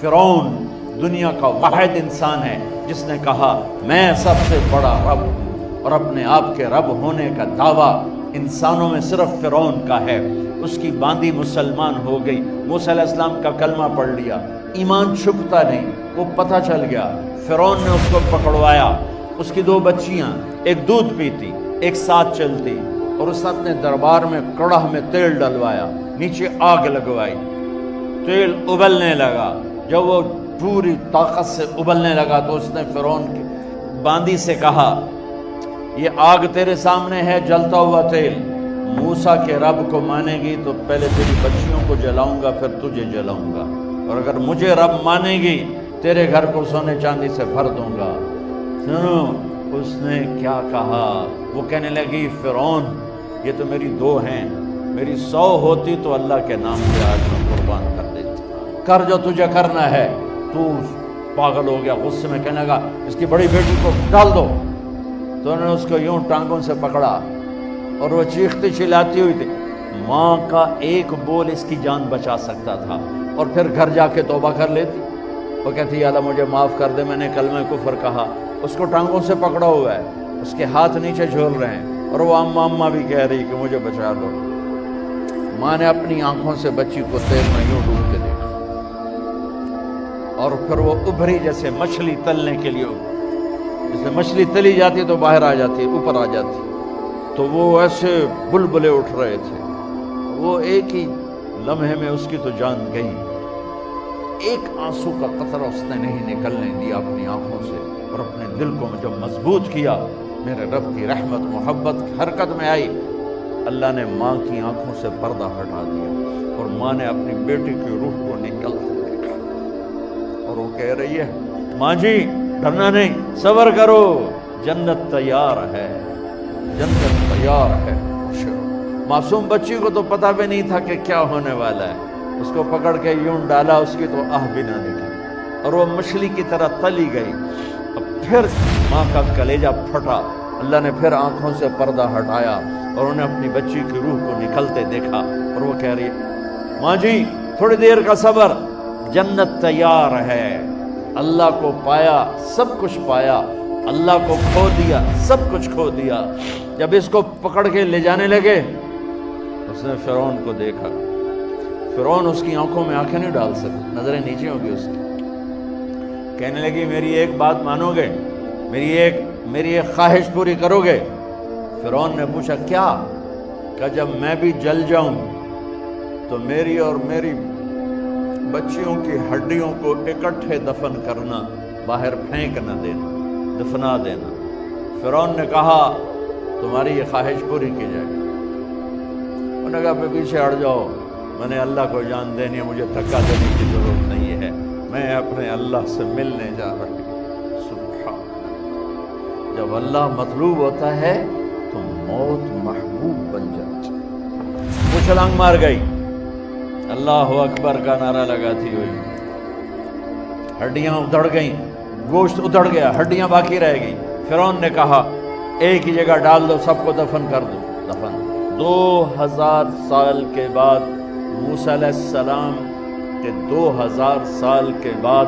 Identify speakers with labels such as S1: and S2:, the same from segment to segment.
S1: فرعون دنیا کا واحد انسان ہے جس نے کہا میں سب سے بڑا رب ہوں، اور اپنے آپ کے رب ہونے کا دعویٰ انسانوں میں صرف فرعون کا ہے۔ اس کی باندی مسلمان ہو گئی، موسیٰ علیہ السلام کا کلمہ پڑھ لیا، ایمان چھپتا نہیں، وہ پتہ چل گیا۔ فرعون نے اس کو پکڑوایا، اس کی 2 بچیاں، ایک دودھ پیتی ایک ساتھ چلتی، اور اس نے اپنے دربار میں کڑاہ میں تیل ڈلوایا، نیچے آگ لگوائی، تیل ابلنے لگا۔ جب وہ پوری طاقت سے ابلنے لگا تو اس نے فرعون کی باندی سے کہا یہ آگ تیرے سامنے ہے، جلتا ہوا تیل، موسیٰ کے رب کو مانے گی تو پہلے تیری بچیوں کو جلاؤں گا، پھر تجھے جلاؤں گا، اور اگر مجھے رب مانے گی تیرے گھر کو سونے چاندی سے بھر دوں گا۔ سنو اس نے کیا کہا، وہ کہنے لگی فرعون یہ تو میری 2 ہیں، میری 100 ہوتی تو اللہ کے نام سے آج میں قربان کر دیتی، کر جو تجھے کرنا ہے۔ تو پاگل ہو گیا، غصے میں کہنے لگا اس کی بڑی بیٹی کو ڈال دو۔ تو انہوں نے اس کو یوں ٹانگوں سے پکڑا اور وہ چیختی چلاتی ہوئی تھی۔ ماں کا ایک بول اس کی جان بچا سکتا تھا، اور پھر گھر جا کے توبہ کر لیتی۔ وہ کہتی یا اللہ مجھے معاف کر دے، میں نے کلمہ کفر کہا۔ اس کو ٹانگوں سے پکڑا ہوا ہے، اس کے ہاتھ نیچے جھول رہے ہیں، اور وہ اماں بھی کہہ رہی کہ مجھے بچا لو۔ ماں نے اپنی آنکھوں سے بچی کو تیل میں یوں ڈوب کے دیکھا، اور پھر وہ ابھری جیسے مچھلی تلنے کے لیے، جیسے مچھلی تلی جاتی تو باہر آ جاتی، اوپر آ جاتی، تو وہ ایسے بلبلے اٹھ رہے تھے۔ وہ ایک ہی لمحے میں اس کی تو جان گئی، ایک آنسو کا قطرہ اس نے نہیں نکلنے دیا اپنی آنکھوں سے، اور اپنے دل کو جب مضبوط کیا، میرے رب کی رحمت محبت حرکت میں آئی۔ اللہ نے ماں کی آنکھوں سے پردہ ہٹا دیا، اور ماں نے اپنی بیٹی کی روح کو نکلتے دیکھا، اور وہ کہہ رہی ہے ماں جی ڈرنا نہیں، صبر کرو، جنت تیار ہے، جنت تیار ہے۔ معصوم بچی کو تو پتہ بھی نہیں تھا کہ کیا ہونے والا ہے، اس کو پکڑ کے یوں ڈالا، اس کی تو آہ بھی نہ نکلی، اور وہ مچھلی کی طرح تلی گئی۔ اب پھر ماں کا کلیجہ پھٹا، اللہ نے پھر آنکھوں سے پردہ ہٹایا، اور انہیں اپنی بچی کی روح کو نکلتے دیکھا، اور وہ کہہ رہی ہے ماں جی تھوڑی دیر کا صبر، جنت تیار ہے۔ اللہ کو پایا سب کچھ پایا، اللہ کو کھو دیا سب کچھ کھو دیا۔ جب اس کو پکڑ کے لے جانے لگے، اس نے فرعون کو دیکھا۔ فرعون اس کی آنکھوں میں آنکھیں نہیں ڈال سکتا، نظریں نیچے ہوگی اس کی۔ کہنے لگی میری ایک بات مانو گے، میری ایک خواہش پوری کرو گے؟ فرعون نے پوچھا کیا؟ کہ جب میں بھی جل جاؤں تو میری اور میری بچیوں کی ہڈیوں کو اکٹھے دفن کرنا، باہر پھینک نہ دینا، دفنا دینا۔ فرعون نے کہا تمہاری یہ خواہش پوری کی جائے۔ انہوں نے کہا پہ پیچھے ہٹ جاؤ، میں نے اللہ کو جان دینی ہے، مجھے دھکا دینے کی ضرورت نہیں ہے، میں اپنے اللہ سے ملنے جا رہی ہوں۔ سبحان اللہ، جب اللہ مطلوب ہوتا ہے تو موت محبوب بن جاتی۔ وہ چھلانگ مار گئی، اللہ اکبر کا نعرہ لگاتی ہوئی، ہڈیاں ادھڑ گئیں، گوشت ادھڑ گیا، ہڈیاں باقی رہ گئی۔ فرعون نے کہا ایک ہی جگہ ڈال دو، سب کو دفن کر دو۔ دفن 2000 سال کے بعد، موسیٰ علیہ السلام کے 2000 سال کے بعد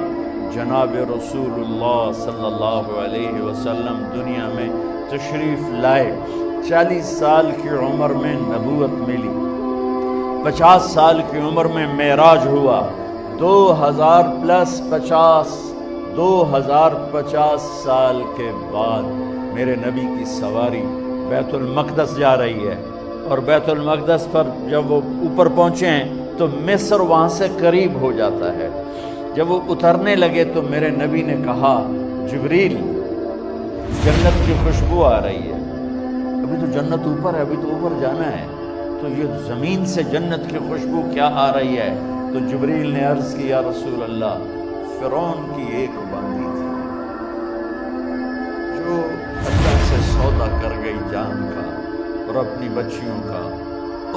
S1: جناب رسول اللہ صلی اللہ علیہ وسلم دنیا میں تشریف لائے۔ 40 سال کی عمر میں نبوت ملی، 50 سال کی عمر میں معراج ہوا، 2050 سال کے بعد میرے نبی کی سواری بیت المقدس جا رہی ہے، اور بیت المقدس پر جب وہ اوپر پہنچے ہیں تو مصر وہاں سے قریب ہو جاتا ہے۔ جب وہ اترنے لگے تو میرے نبی نے کہا جبریل جنت کی خوشبو آ رہی ہے، ابھی تو جنت اوپر ہے، ابھی تو اوپر جانا ہے، تو یہ زمین سے جنت کی خوشبو کیا آ رہی ہے؟ تو جبریل نے عرض کی یا رسول اللہ فرعون کی ایک باندی تھی جو اللہ سے سودا کر گئی جان کا اور اپنی بچیوں کا،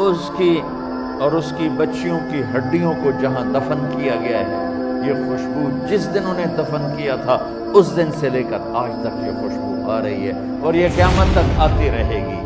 S1: اس کی بچیوں کی ہڈیوں کو جہاں دفن کیا گیا ہے، یہ خوشبو جس دن انہیں دفن کیا تھا اس دن سے لے کر آج تک یہ خوشبو آ رہی ہے، اور یہ قیامت تک آتی رہے گی۔